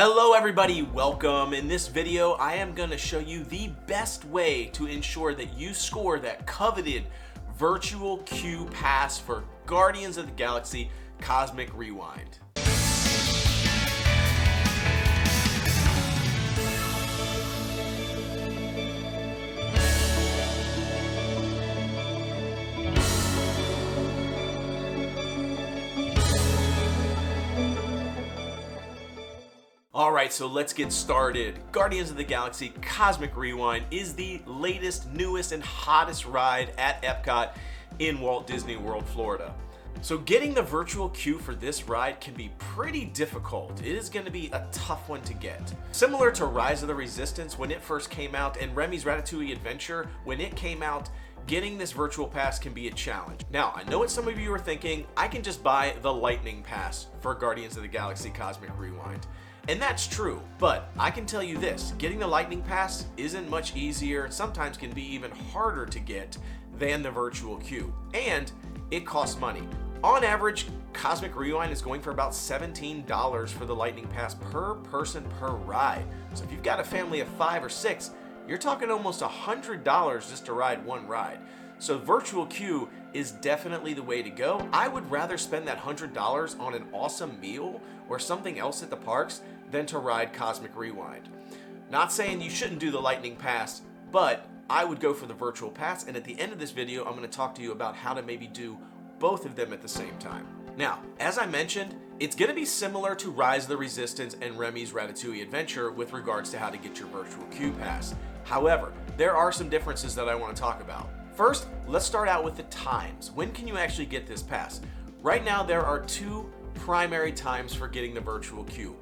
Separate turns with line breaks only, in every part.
Hello everybody, welcome. In this video, I am going to show you the best way to ensure that you score that coveted virtual queue pass for Guardians of the Galaxy Cosmic Rewind. Alright, so let's get started. Guardians of the Galaxy Cosmic Rewind is the latest, newest, and hottest ride at Epcot in Walt Disney World, Florida. So getting the virtual queue for this ride can be pretty difficult. It is going to be a tough one to get. Similar to Rise of the Resistance when it first came out and Remy's Ratatouille Adventure when it came out, getting this virtual pass can be a challenge. Now, I know what some of you are thinking, I can just buy the Lightning Pass for Guardians of the Galaxy Cosmic Rewind. And that's true, but I can tell you this, getting the Lightning Pass isn't much easier, and sometimes can be even harder to get than the virtual queue. And it costs money. On average, Cosmic Rewind is going for about $17 for the Lightning Pass per person per ride. So if you've got a family of 5 or 6, you're talking almost $100 just to ride one ride. So virtual queue is definitely the way to go. I would rather spend that $100 on an awesome meal or something else at the parks than to ride Cosmic Rewind. Not saying you shouldn't do the Lightning Pass, but I would go for the virtual pass, and at the end of this video, I'm going to talk to you about how to maybe do both of them at the same time. Now, as I mentioned, it's going to be similar to Rise of the Resistance and Remy's Ratatouille Adventure with regards to how to get your virtual queue pass. However, there are some differences that I want to talk about. First, let's start out with the times. When can you actually get this pass? Right now, there are two primary times for getting the virtual queue.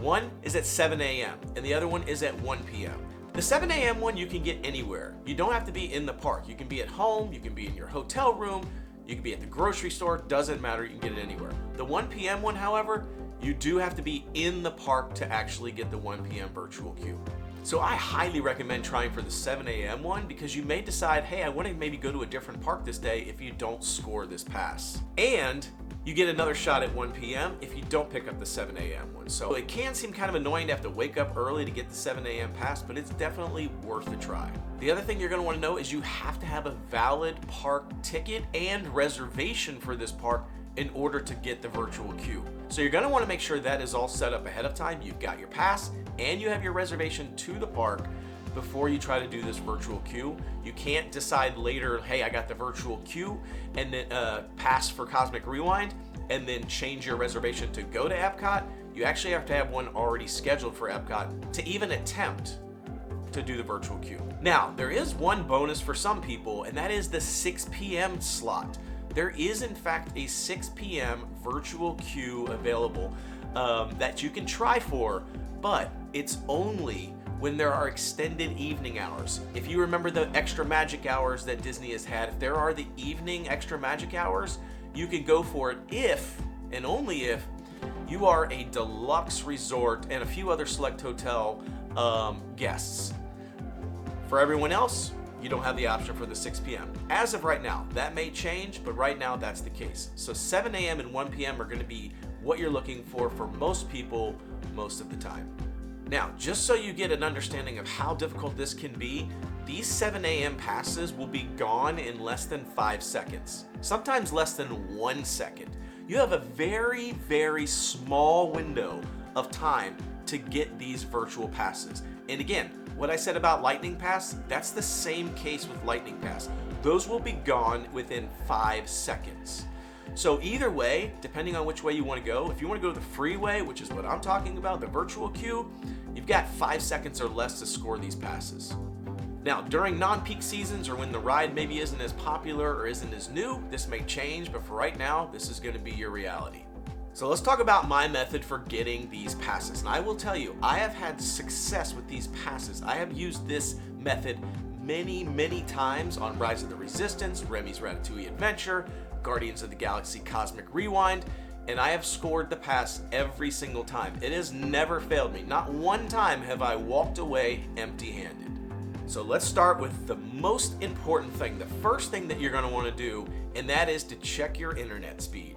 One is at 7 a.m. and the other one is at 1 p.m. The 7 a.m. one you can get anywhere. You don't have to be in the park. You can be at home, you can be in your hotel room, you can be at the grocery store, doesn't matter, you can get it anywhere. The 1 p.m. one, however, you do have to be in the park to actually get the 1 p.m. virtual queue. So I highly recommend trying for the 7 a.m. one because you may decide, hey, I want to maybe go to a different park this day if you don't score this pass. And you get another shot at 1 p.m. if you don't pick up the 7 a.m. one. So it can seem kind of annoying to have to wake up early to get the 7 a.m. pass, but it's definitely worth a try. The other thing you're going to want to know is you have to have a valid park ticket and reservation for this park in order to get the virtual queue. So you're going to want to make sure that is all set up ahead of time. You've got your pass and you have your reservation to the park before you try to do this virtual queue. You can't decide later, hey, I got the virtual queue and then pass for Cosmic Rewind and then change your reservation to go to Epcot. You actually have to have one already scheduled for Epcot to even attempt to do the virtual queue. Now, there is one bonus for some people, and that is the 6 p.m. slot. There is, in fact, a 6 p.m. virtual queue available that you can try for, but it's only when there are extended evening hours. If you remember the extra magic hours that Disney has had, if there are the evening extra magic hours, you can go for it if, and only if, you are a deluxe resort and a few other select hotel guests. For everyone else, you don't have the option for the 6 p.m. As of right now, that may change, but right now that's the case. So 7 a.m. and 1 p.m. are going to be what you're looking for most people most of the time. Now, just so you get an understanding of how difficult this can be, these 7 a.m. passes will be gone in less than 5 seconds, sometimes less than 1 second. You have a very, very small window of time to get these virtual passes. And again, what I said about Lightning Pass, that's the same case with Lightning Pass. Those will be gone within 5 seconds. So either way, depending on which way you want to go, if you want to go the freeway, which is what I'm talking about, the virtual queue, you've got 5 seconds or less to score these passes. Now, during non-peak seasons or when the ride maybe isn't as popular or isn't as new, this may change, but for right now, this is going to be your reality. So let's talk about my method for getting these passes. And I will tell you, I have had success with these passes. I have used this method many, many times on Rise of the Resistance, Remy's Ratatouille Adventure, Guardians of the Galaxy Cosmic Rewind, and I have scored the pass every single time. It has never failed me. Not one time have I walked away empty-handed. So let's start with the most important thing, the first thing that you're going to want to do, and that is to check your internet speed.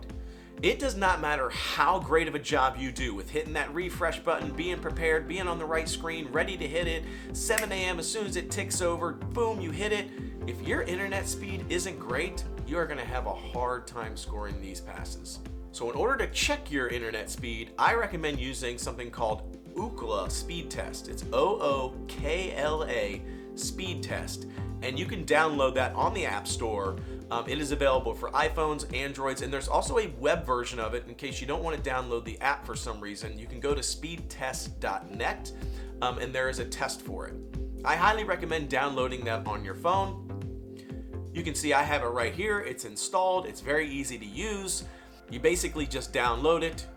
It does not matter how great of a job you do with hitting that refresh button, being prepared, being on the right screen, ready to hit it, 7 a.m. as soon as it ticks over, boom, you hit it. If your internet speed isn't great, you are going to have a hard time scoring these passes. So in order to check your internet speed, I recommend using something called Ookla Speed Test. It's Ookla Speed Test. And you can download that on the App Store. It is available for iPhones, Androids, and there's also a web version of it in case you don't want to download the app for some reason. You can go to speedtest.net, and there is a test for it. I highly recommend downloading that on your phone. You can see I have it right here. It's installed. It's very easy to use. You basically just download it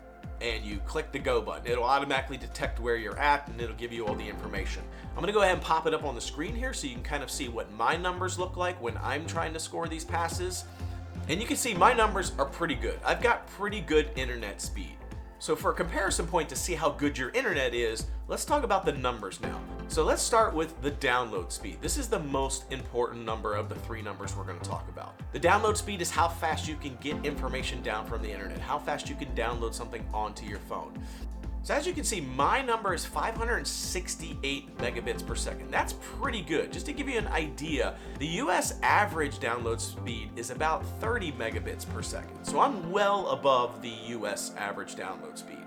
and you click the go button. It'll automatically detect where you're at and it'll give you all the information. I'm gonna go ahead and pop it up on the screen here so you can kind of see what my numbers look like when I'm trying to score these passes. And you can see my numbers are pretty good. I've got pretty good internet speed. So for a comparison point to see how good your internet is, let's talk about the numbers now. So let's start with the download speed. This is the most important number of the three numbers we're going to talk about. The download speed is how fast you can get information down from the internet, how fast you can download something onto your phone. So as you can see, my number is 568 megabits per second. That's pretty good. Just to give you an idea, the US average download speed is about 30 megabits per second. So I'm well above the US average download speed.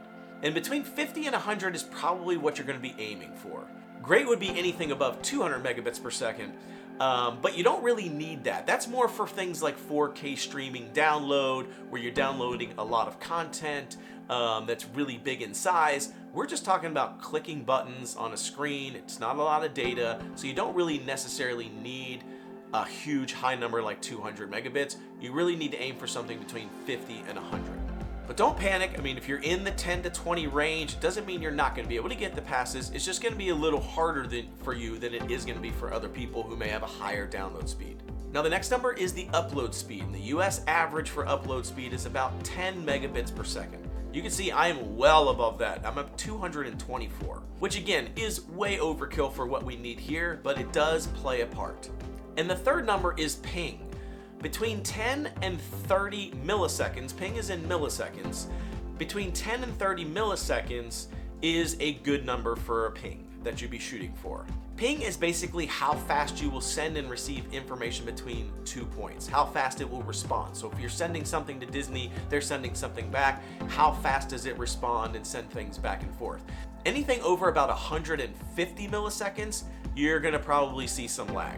And between 50 and 100 is probably what you're going to be aiming for. Great would be anything above 200 megabits per second, but you don't really need that. That's more for things like 4K streaming download, where you're downloading a lot of content that's really big in size. We're just talking about clicking buttons on a screen. It's not a lot of data, so you don't really necessarily need a huge high number like 200 megabits. You really need to aim for something between 50 and 100. But don't panic. I mean, if you're in the 10 to 20 range, it doesn't mean you're not going to be able to get the passes. It's just going to be a little harder for you than it is going to be for other people who may have a higher download speed. Now, the next number is the upload speed. And the US average for upload speed is about 10 megabits per second. You can see I am well above that. I'm up 224, which again is way overkill for what we need here, but it does play a part. And the third number is ping. Between 10 and 30 milliseconds, ping is in milliseconds, between 10 and 30 milliseconds is a good number for a ping that you'd be shooting for. Ping is basically how fast you will send and receive information between 2 points, how fast it will respond. So if you're sending something to Disney, they're sending something back, how fast does it respond and send things back and forth? Anything over about 150 milliseconds, you're gonna probably see some lag.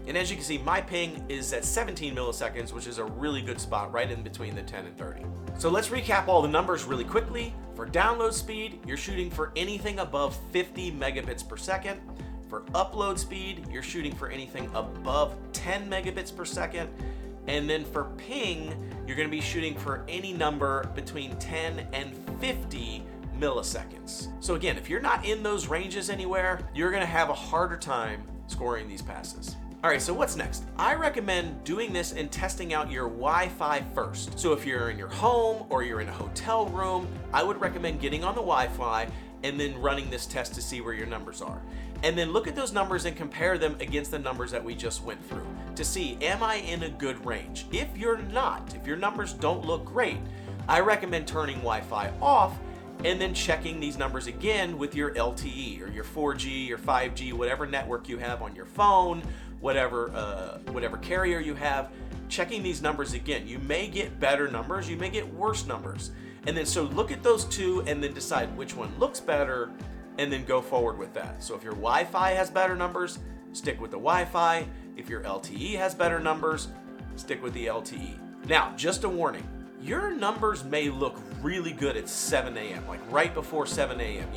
And as you can see, my ping is at 17 milliseconds, which is a really good spot right in between the 10 and 30. So let's recap all the numbers really quickly. For download speed, you're shooting for anything above 50 megabits per second. For upload speed, you're shooting for anything above 10 megabits per second. And then for ping, you're gonna be shooting for any number between 10 and 50 milliseconds. So again, if you're not in those ranges anywhere, you're gonna have a harder time scoring these passes. All right, so what's next? I recommend doing this and testing out your Wi-Fi first. So if you're in your home or you're in a hotel room, I would recommend getting on the Wi-Fi and then running this test to see where your numbers are. And then look at those numbers and compare them against the numbers that we just went through to see, am I in a good range? If you're not, if your numbers don't look great, I recommend turning Wi-Fi off and then checking these numbers again with your LTE or your 4G or 5G, whatever network you have on your phone, whatever carrier you have, checking these numbers again. You may get better numbers, you may get worse numbers. And then so look at those two and then decide which one looks better and then go forward with that. So if your Wi-Fi has better numbers, stick with the Wi-Fi. If your LTE has better numbers, stick with the LTE. Now, just a warning, your numbers may look really good at 7 a.m., like right before 7 a.m.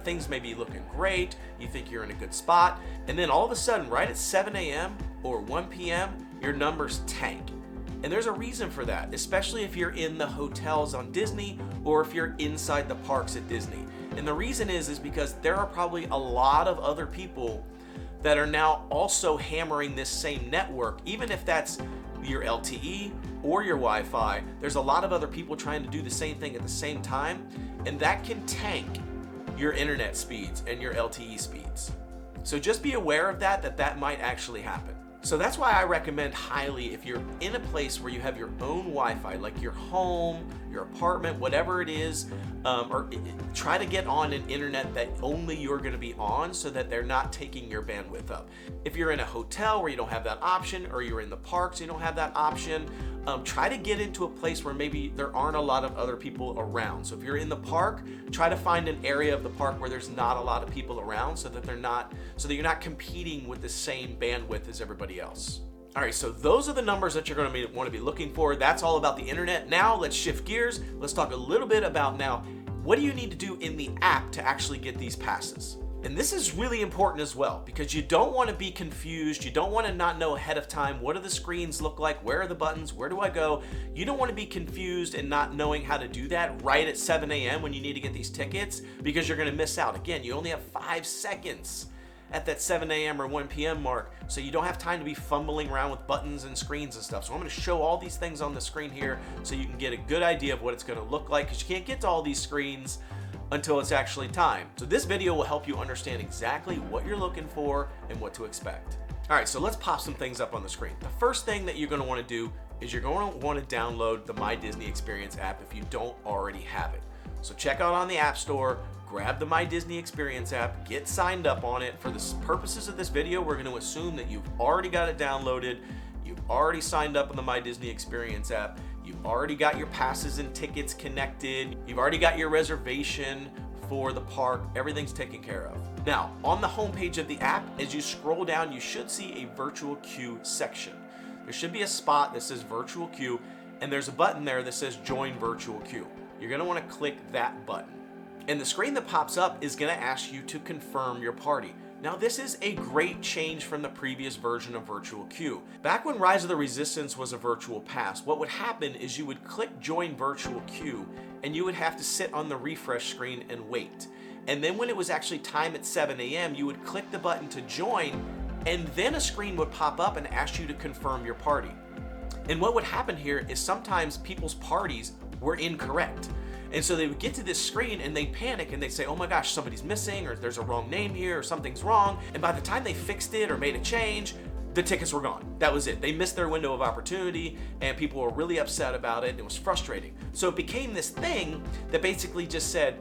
Things may be looking great, you think you're in a good spot, and then all of a sudden, right at 7 a.m. or 1 p.m., your numbers tank. And there's a reason for that, especially if you're in the hotels on Disney or if you're inside the parks at Disney. And the reason is because there are probably a lot of other people that are now also hammering this same network, even if that's your LTE or your Wi-Fi. There's a lot of other people trying to do the same thing at the same time, and that can tank your internet speeds and your LTE speeds. So just be aware of that might actually happen. So that's why I recommend highly, if you're in a place where you have your own Wi-Fi, like your home, your apartment, whatever it is, or try to get on an internet that only you're going to be on so that they're not taking your bandwidth up. If you're in a hotel where you don't have that option, or you're in the parks, you don't have that option, try to get into a place where maybe there aren't a lot of other people around. So if you're in the park, try to find an area of the park where there's not a lot of people around so that you're not competing with the same bandwidth as everybody else. All right, so those are the numbers that you're going to want to be looking for. That's all about the internet. Now let's shift gears. Let's talk a little bit about what do you need to do in the app to actually get these passes? And this is really important as well, because you don't want to be confused. You don't want to not know ahead of time, what do the screens look like? Where are the buttons? Where do I go? You don't want to be confused and not knowing how to do that right at 7 a.m. when you need to get these tickets, because you're going to miss out. Again, you only have 5 seconds at that 7 a.m. or 1 p.m. mark, so you don't have time to be fumbling around with buttons and screens and stuff. So I'm going to show all these things on the screen here so you can get a good idea of what it's going to look like, because you can't get to all these screens until it's actually time. So this video will help you understand exactly what you're looking for and what to expect. All right, so let's pop some things up on the screen. The first thing that you're going to want to do is you're going to want to download the My Disney Experience app if you don't already have it. So check out on the App Store, grab the My Disney Experience app, get signed up on it. For the purposes of this video, we're going to assume that you've already got it downloaded, you've already signed up on the My Disney Experience app, you've already got your passes and tickets connected, you've already got your reservation for the park, everything's taken care of. Now, on the homepage of the app, as you scroll down, you should see a virtual queue section. There should be a spot that says virtual queue, and there's a button there that says join virtual queue. You're going to want to click that button. And the screen that pops up is going to ask you to confirm your party. Now, this is a great change from the previous version of virtual queue. Back when Rise of the Resistance was a virtual pass, what would happen is you would click join virtual queue and you would have to sit on the refresh screen and wait. And then when it was actually time at 7 a.m., you would click the button to join, and then a screen would pop up and ask you to confirm your party. And what would happen here is sometimes people's parties were incorrect. And so they would get to this screen and they'd panic and they'd say, oh my gosh, somebody's missing, or there's a wrong name here, or something's wrong. And by the time they fixed it or made a change, the tickets were gone. That was it. They missed their window of opportunity and people were really upset about it, and it was frustrating. So it became this thing that basically just said,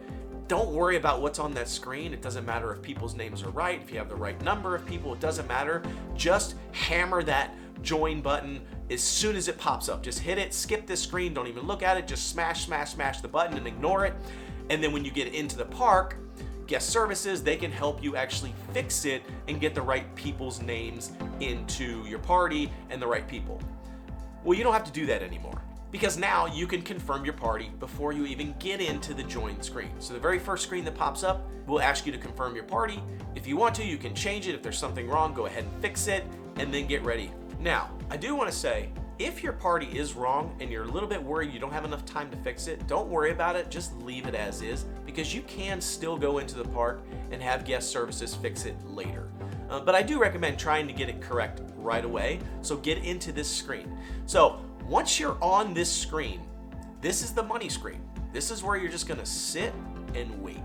don't worry about what's on that screen. It doesn't matter if people's names are right, if you have the right number of people, it doesn't matter. Just hammer that join button as soon as it pops up. Just hit it, skip this screen, don't even look at it, just smash the button and ignore it. And then when you get into the park, guest services, they can help you actually fix it and get the right people's names into your party and the right people. Well, you don't have to do that anymore, because now you can confirm your party before you even get into the join screen. So the very first screen that pops up will ask you to confirm your party. If you want to, you can change it. If there's something wrong, go ahead and fix it and then get ready. Now, I do want to say, if your party is wrong and you're a little bit worried you don't have enough time to fix it, don't worry about it, just leave it as is, because you can still go into the park and have guest services fix it later. But I do recommend trying to get it correct right away, so get into this screen. So once you're on this screen, this is the money screen. This is where you're just gonna sit and wait.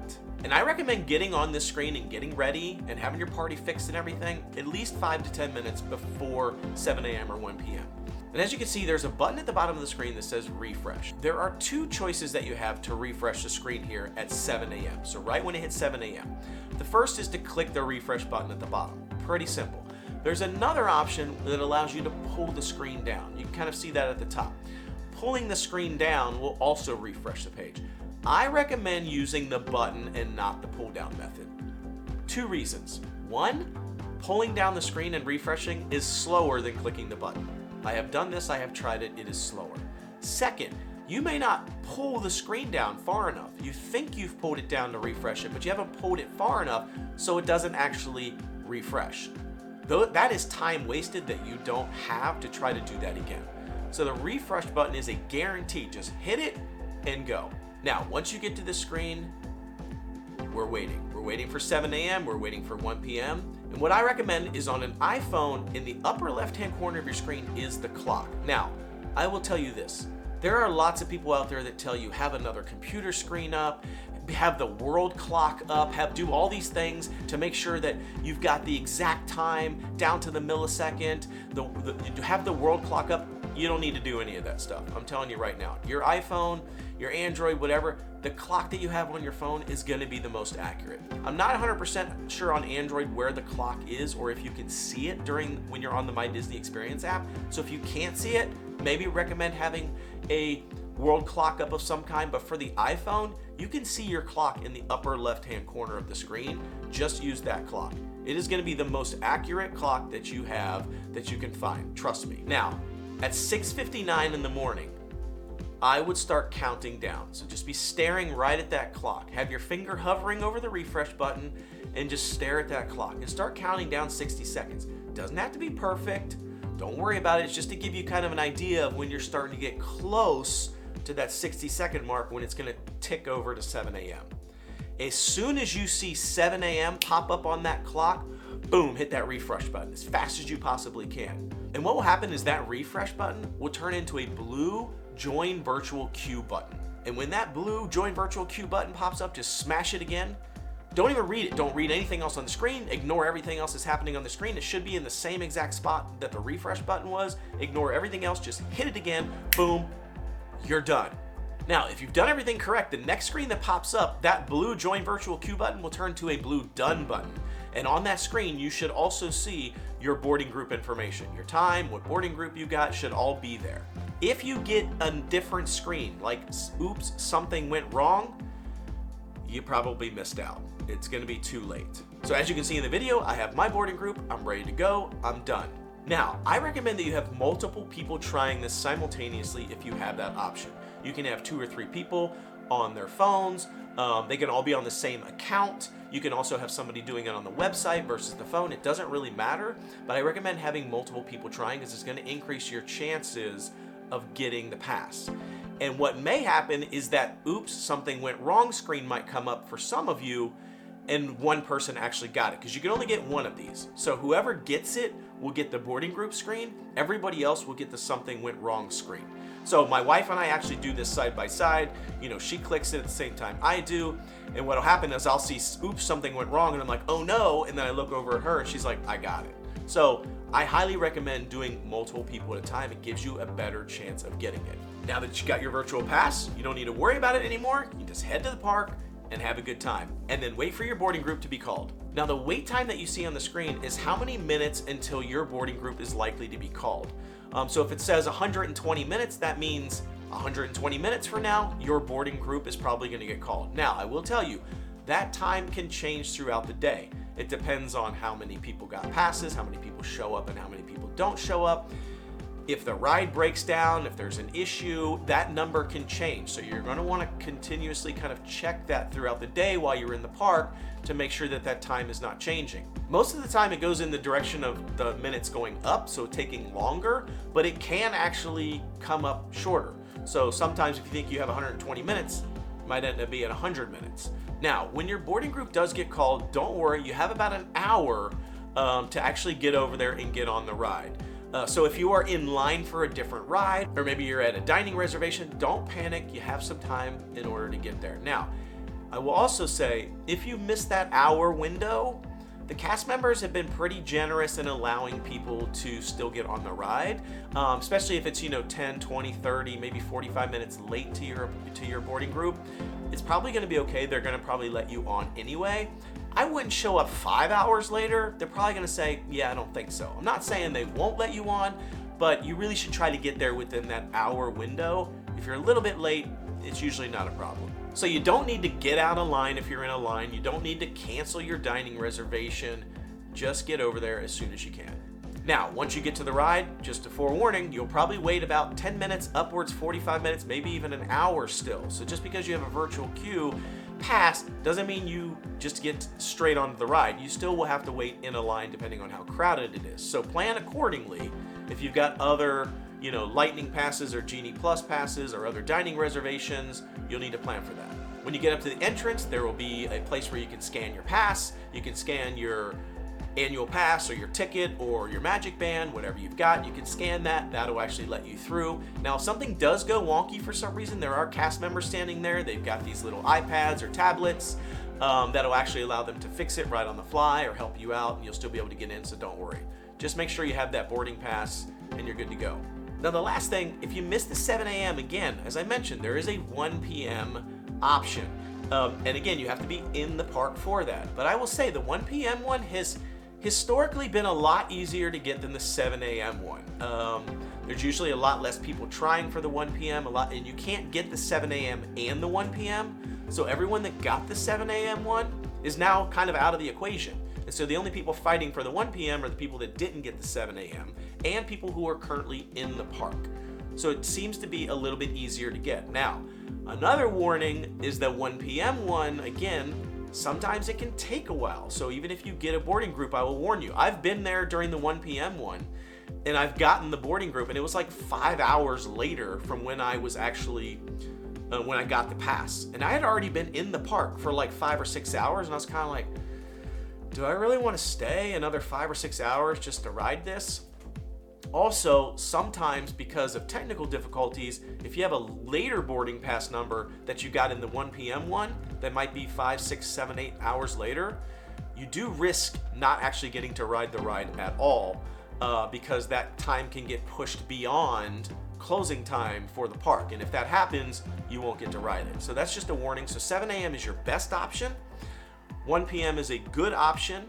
And I recommend getting on this screen and getting ready and having your party fixed and everything at least 5 to 10 minutes before 7 a.m. or 1 p.m. And as you can see, there's a button at the bottom of the screen that says refresh. There are 2 choices that you have to refresh the screen here at 7 a.m. So right when it hits 7 a.m. The first is to click the refresh button at the bottom. Pretty simple. There's another option that allows you to pull the screen down. You can kind of see that at the top. Pulling the screen down will also refresh the page. I recommend using the button and not the pull down method. 2 reasons. 1, pulling down the screen and refreshing is slower than clicking the button. I have done this, I have tried it, it is slower. 2nd, you may not pull the screen down far enough. You think you've pulled it down to refresh it, but you haven't pulled it far enough so it doesn't actually refresh. Though that is time wasted that you don't have to try to do that again. So the refresh button is a guarantee. Just hit it and go. Now, once you get to this screen, we're waiting. We're waiting for 7 a.m., we're waiting for 1 p.m. And what I recommend is on an iPhone, in the upper left-hand corner of your screen is the clock. Now, I will tell you this. There are lots of people out there that tell you have another computer screen up, have the world clock up, do all these things to make sure that you've got the exact time down to the millisecond, have the world clock up. You don't need to do any of that stuff. I'm telling you right now. Your iPhone, your Android, whatever, the clock that you have on your phone is going to be the most accurate. I'm not 100% sure on Android where the clock is or if you can see it when you're on the My Disney Experience app. So if you can't see it, maybe recommend having a world clock up of some kind. But for the iPhone, you can see your clock in the upper left-hand corner of the screen. Just use that clock. It is going to be the most accurate clock that you have that you can find. Trust me. Now, at 6:59 in the morning, I would start counting down. So just be staring right at that clock. Have your finger hovering over the refresh button and just stare at that clock and start counting down 60 seconds. Doesn't have to be perfect. Don't worry about it. It's just to give you kind of an idea of when you're starting to get close to that 60-second mark when it's going to tick over to 7 a.m. As soon as you see 7 a.m. pop up on that clock, boom, hit that refresh button as fast as you possibly can. And what will happen is that refresh button will turn into a blue Join Virtual Queue button. And when that blue Join Virtual Queue button pops up, just smash it again. Don't even read it. Don't read anything else on the screen. Ignore everything else that's happening on the screen. It should be in the same exact spot that the refresh button was. Ignore everything else. Just hit it again. Boom. You're done. Now, if you've done everything correct, the next screen that pops up, that blue Join Virtual Queue button will turn to a blue Done button. And on that screen, you should also see your boarding group information. Your time, what boarding group you got should all be there. If you get a different screen, like, oops, something went wrong, you probably missed out. It's gonna be too late. So as you can see in the video, I have my boarding group, I'm ready to go, I'm done. Now, I recommend that you have multiple people trying this simultaneously if you have that option. You can have 2 or 3 people on their phones. They can all be on the same account. You can also have somebody doing it on the website versus the phone. It doesn't really matter, but I recommend having multiple people trying because it's going to increase your chances of getting the pass. And what may happen is that, oops, something went wrong screen might come up for some of you, and one person actually got it, because you can only get one of these. So whoever gets it will get the boarding group screen. Everybody else will get the something went wrong screen. So my wife and I actually do this side by side. You know, she clicks it at the same time I do. And what'll happen is I'll see, oops, something went wrong. And I'm like, oh no. And then I look over at her and she's like, I got it. So I highly recommend doing multiple people at a time. It gives you a better chance of getting it. Now that you got your virtual pass, you don't need to worry about it anymore. You just head to the park and have a good time. And then wait for your boarding group to be called. Now the wait time that you see on the screen is how many minutes until your boarding group is likely to be called. So if it says 120 minutes, that means 120 minutes from now, your boarding group is probably going to get called. Now, I will tell you, that time can change throughout the day. It depends on how many people got passes, how many people show up, and how many people don't show up. If the ride breaks down, if there's an issue, that number can change. So you're going to want to continuously kind of check that throughout the day while you're in the park to make sure that that time is not changing. Most of the time it goes in the direction of the minutes going up, so taking longer, but it can actually come up shorter. So sometimes if you think you have 120 minutes, it might end up being 100 minutes. Now, when your boarding group does get called, don't worry, you have about an hour to actually get over there and get on the ride. So if you are in line for a different ride, or maybe you're at a dining reservation, don't panic. You have some time in order to get there. Now, I will also say, if you miss that hour window, the cast members have been pretty generous in allowing people to still get on the ride, especially if it's, 10, 20, 30, maybe 45 minutes late to your boarding group. It's probably going to be okay. They're going to probably let you on anyway. I wouldn't show up 5 hours later. They're probably going to say, yeah, I don't think so. I'm not saying they won't let you on, but you really should try to get there within that hour window. If you're a little bit late, it's usually not a problem. So you don't need to get out of line if you're in a line. You don't need to cancel your dining reservation. Just get over there as soon as you can. Now, once you get to the ride, just a forewarning, you'll probably wait about 10 minutes, upwards 45 minutes, maybe even an hour still. So just because you have a virtual queue pass doesn't mean you just get straight onto the ride. You still will have to wait in a line depending on how crowded it is. So plan accordingly. If you've got other Lightning passes or Genie Plus passes or other dining reservations, you'll need to plan for that. When you get up to the entrance, there will be a place where you can scan your pass. You can scan your annual pass or your ticket or your magic band, whatever you've got, you can scan that. That'll actually let you through. Now, if something does go wonky for some reason, there are cast members standing there. They've got these little iPads or tablets that'll actually allow them to fix it right on the fly or help you out, and you'll still be able to get in, so don't worry. Just make sure you have that boarding pass and you're good to go. Now, the last thing, if you miss the 7 a.m., again, as I mentioned, there is a 1 p.m. option. And again, you have to be in the park for that. But I will say the 1 p.m. one has historically been a lot easier to get than the 7 a.m. one. There's usually a lot less people trying for the 1 p.m. And you can't get the 7 a.m. and the 1 p.m. So everyone that got the 7 a.m. one is now kind of out of the equation. And so the only people fighting for the 1 p.m. are the people that didn't get the 7 a.m. and people who are currently in the park. So it seems to be a little bit easier to get. Now, another warning is that 1 p.m. one, again, sometimes it can take a while. So even if you get a boarding group, I will warn you. I've been there during the 1 p.m. one, and I've gotten the boarding group, and it was like 5 hours later from when I was actually, when I got the pass. And I had already been in the park for like 5 or 6 hours, and I was kind of like, do I really want to stay another 5 or 6 hours just to ride this? Also, sometimes because of technical difficulties, if you have a later boarding pass number that you got in the 1 p.m. one that might be 5, 6, 7, 8 hours later, you do risk not actually getting to ride the ride at all because that time can get pushed beyond closing time for the park. And if that happens, you won't get to ride it. So that's just a warning. So 7 a.m. is your best option. 1 p.m. is a good option.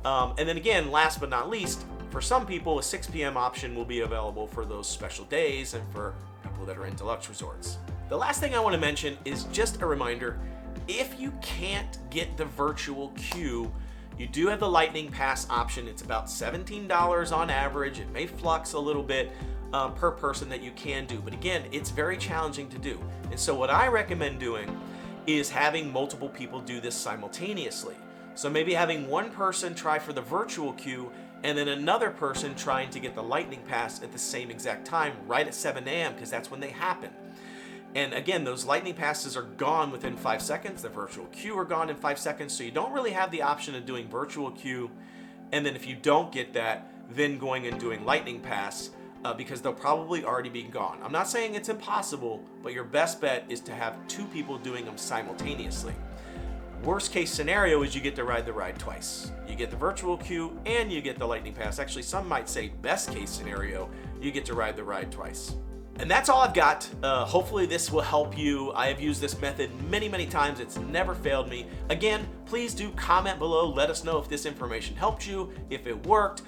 And then again, last but not least, for some people, a 6 p.m. option will be available for those special days and for people that are in deluxe resorts. The last thing I want to mention is just a reminder, if you can't get the virtual queue, you do have the Lightning Pass option. It's about $17 on average. It may flux a little bit per person that you can do. But again, it's very challenging to do. And so what I recommend doing is having multiple people do this simultaneously. So maybe having one person try for the virtual queue and then another person trying to get the Lightning Pass at the same exact time, right at 7 a.m., because that's when they happen. And again, those Lightning Passes are gone within 5 seconds. The virtual queue are gone in 5 seconds. So you don't really have the option of doing virtual queue. And then if you don't get that, then going and doing Lightning Pass because they'll probably already be gone. I'm not saying it's impossible, but your best bet is to have 2 people doing them simultaneously. Worst case scenario is you get to ride the ride twice. You get the virtual queue and you get the Lightning Pass. Actually, some might say best case scenario, you get to ride the ride twice. And that's all I've got. Hopefully this will help you. I have used this method many, many times. It's never failed me. Again, please do comment below. Let us know if this information helped you, if it worked.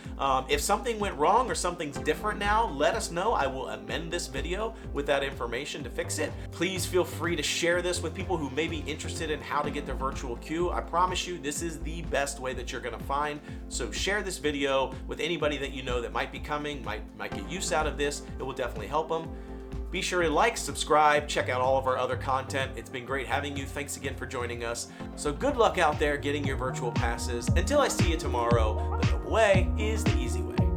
If something went wrong or something's different now, let us know. I will amend this video with that information to fix it. Please feel free to share this with people who may be interested in how to get their virtual queue. I promise you, this is the best way that you're gonna find. So share this video with anybody that you know that might be coming, might get use out of this. It will definitely help them. Be sure to like, subscribe, check out all of our other content. It's been great having you. Thanks again for joining us. So good luck out there getting your virtual passes. Until I see you tomorrow, the noble way is the easy way.